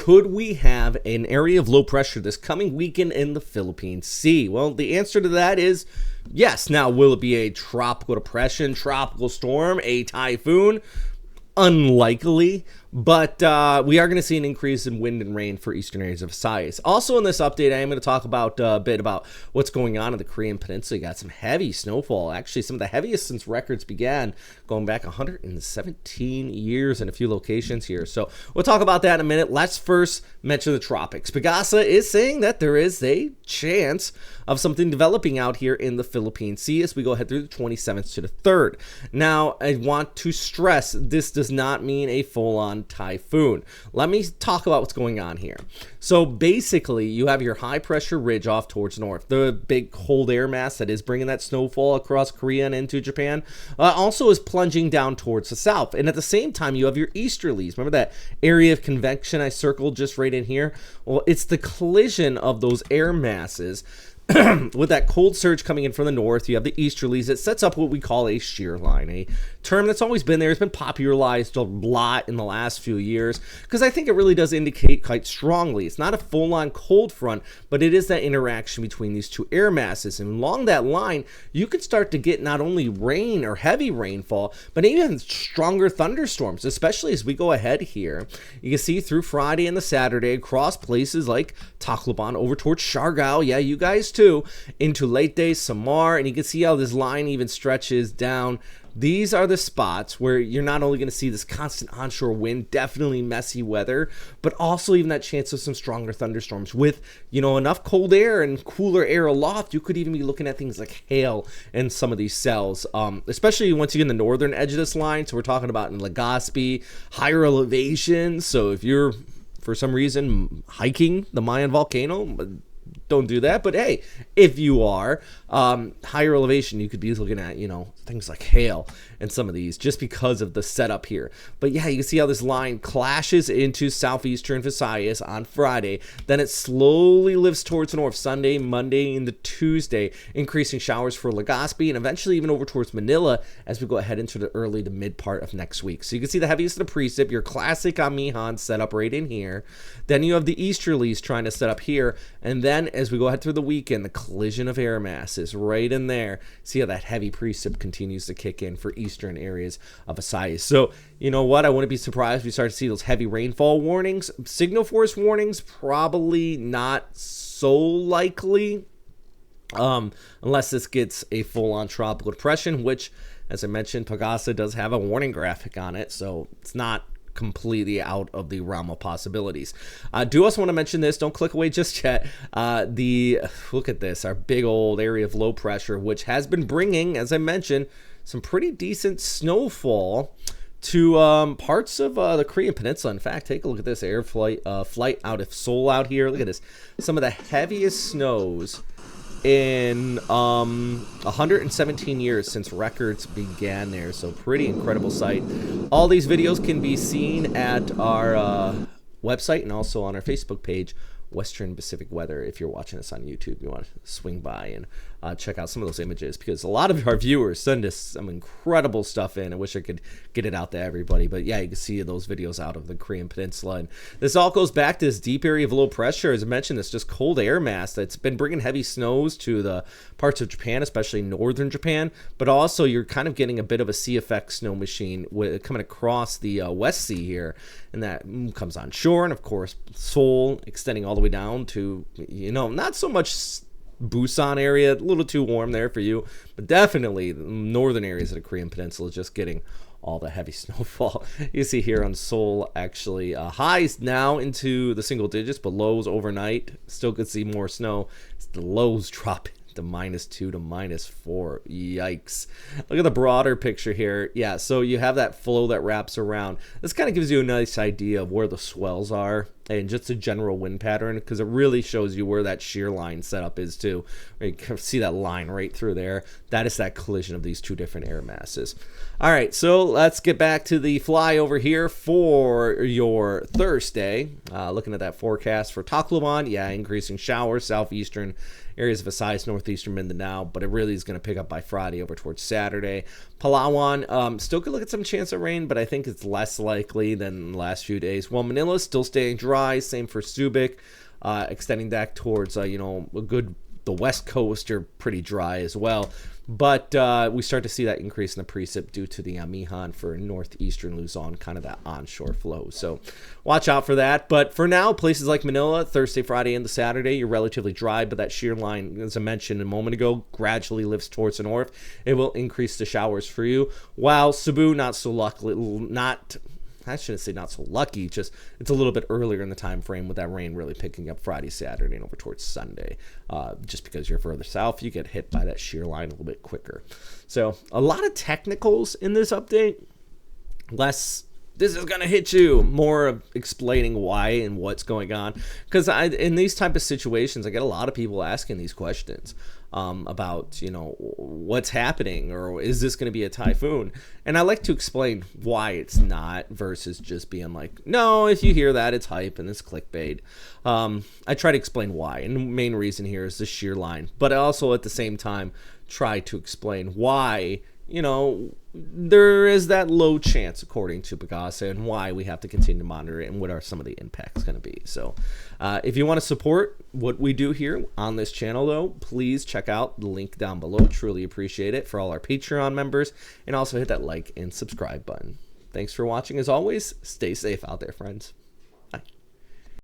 could we have an area of low pressure this coming weekend in the Philippine Sea? Well, the answer to that is yes. Now, will it be a tropical depression, tropical storm, a typhoon? Unlikely, but we are going to see an increase in wind and rain for eastern areas of Visayas. Also in this update, I am going to talk about a bit about what's going on in the Korean Peninsula. You got some heavy snowfall, actually some of the heaviest since records began, going back 117 years in a few locations here. So we'll talk about that in a minute. Let's first mention the tropics. Pagasa is saying that there is a chance of something developing out here in the Philippine Sea as we go ahead through the 27th to the 3rd. Now, I want to stress this does not mean a full-on typhoon. Let me talk about what's going on here. So basically, you have your high pressure ridge off towards north, the big cold air mass that is bringing that snowfall across Korea and into Japan, also is plunging down towards the south. And at the same time, you have your easterlies. Remember that area of convection I circled just right in here? Well, it's the collision of those air masses with that cold surge coming in from the north. You have the easterlies. It sets up what we call a shear line, a term that's always been there. It's been popularized a lot in the last few years because I think it really does indicate quite strongly. It's not a full-on cold front, but it is that interaction between these two air masses. And along that line, you could start to get not only rain or heavy rainfall, but even stronger thunderstorms, especially as we go ahead here. You can see through Friday and the Saturday across places like Tacloban over towards Siargao. Yeah, you guys too, into Leyte, Samar, and you can see how this line even stretches down. These are the spots where you're not only going to see this constant onshore wind, definitely messy weather, but also even that chance of some stronger thunderstorms with, you know, enough cold air and cooler air aloft. You could even be looking at things like hail in some of these cells, especially once you get in the northern edge of this line. So we're talking about in Legazpi, higher elevations. So if you're, for some reason, hiking the Mayan volcano, don't do that. But hey, if you are higher elevation, you could be looking at, you know, things like hail and some of these just because of the setup here. But yeah, you can see how this line clashes into southeastern Visayas on Friday. Then it slowly lifts towards the north Sunday, Monday, into Tuesday, increasing showers for Legazpi and eventually even over towards Manila as we go ahead into the early to mid part of next week. So you can see the heaviest of the precip, your classic Amihan setup right in here. Then you have the easterlies trying to set up here. And then as we go ahead through the weekend, the collision of air masses right in there. See how that heavy precip continues to kick in for eastern areas of Visayas. So, you know what? I wouldn't be surprised if we start to see those heavy rainfall warnings. Signal force warnings, probably not so likely, unless this gets a full-on tropical depression, which, as I mentioned, Pagasa does have a warning graphic on it, so it's not completely out of the realm of possibilities. I do also want to mention this. Don't click away just yet. Look at this, our big old area of low pressure, which has been bringing, as I mentioned, some pretty decent snowfall to parts of the Korean Peninsula. In fact, take a look at this flight out of Seoul out here. Look at this. Some of the heaviest snows in 117 years since records began there. So pretty incredible sight. All these videos can be seen at our website and also on our Facebook page, Western Pacific Weather. If you're watching us on YouTube, you want to swing by and check out some of those images, because a lot of our viewers send us some incredible stuff in. I wish I could get it out to everybody, but yeah, you can see those videos out of the Korean Peninsula. And this all goes back to this deep area of low pressure. As I mentioned, this just cold air mass that's been bringing heavy snows to the parts of Japan, especially northern Japan, but also you're kind of getting a bit of a sea effect snow machine coming across the West Sea here, and that comes on shore, and of course Seoul extending all the way down to, you know, not so much Busan area, a little too warm there for you, but definitely the northern areas of the Korean Peninsula just getting all the heavy snowfall. You see here on Seoul, actually highs now into the single digits, but lows overnight still could see more snow. The lows drop to -2 to -4. Yikes. Look at the broader picture here. Yeah, so you have that flow that wraps around. This kind of gives you a nice idea of where the swells are and just a general wind pattern, because it really shows you where that shear line setup is too. You can see that line right through there. That is that collision of these two different air masses. All right, so let's get back to the flyover here for your Thursday. Looking at that forecast for Tacloban, yeah, increasing showers, southeastern areas of Visayas, northeastern Mindanao, but it really is going to pick up by Friday over towards Saturday. Palawan, still could look at some chance of rain, but I think it's less likely than the last few days. While Manila is still staying dry, same for Subic, extending that towards, the west coast are pretty dry as well. But we start to see that increase in the precip due to the Amihan for northeastern Luzon, kind of that onshore flow. So watch out for that. But for now, places like Manila, Thursday, Friday, and the Saturday, you're relatively dry. But that shear line, as I mentioned a moment ago, gradually lifts towards the north. It will increase the showers for you. While Cebu, not so lucky, I shouldn't say not so lucky, just it's a little bit earlier in the time frame with that rain really picking up Friday, Saturday, and over towards Sunday. Just because you're further south, you get hit by that shear line a little bit quicker. So a lot of technicals in this update. Less, this is going to hit you. More of explaining why and what's going on. Because in these type of situations, I get a lot of people asking these questions. About what's happening, or is this going to be a typhoon? And I like to explain why it's not versus just being like, no, if you hear that, it's hype and it's clickbait. I try to explain why, and the main reason here is the shear line, but I also at the same time try to explain why there is that low chance, according to Pagasa, and why we have to continue to monitor it and what are some of the impacts going to be. So if you want to support what we do here on this channel, though, please check out the link down below. Truly appreciate it for all our Patreon members, and also hit that like and subscribe button. Thanks for watching. As always, stay safe out there, friends.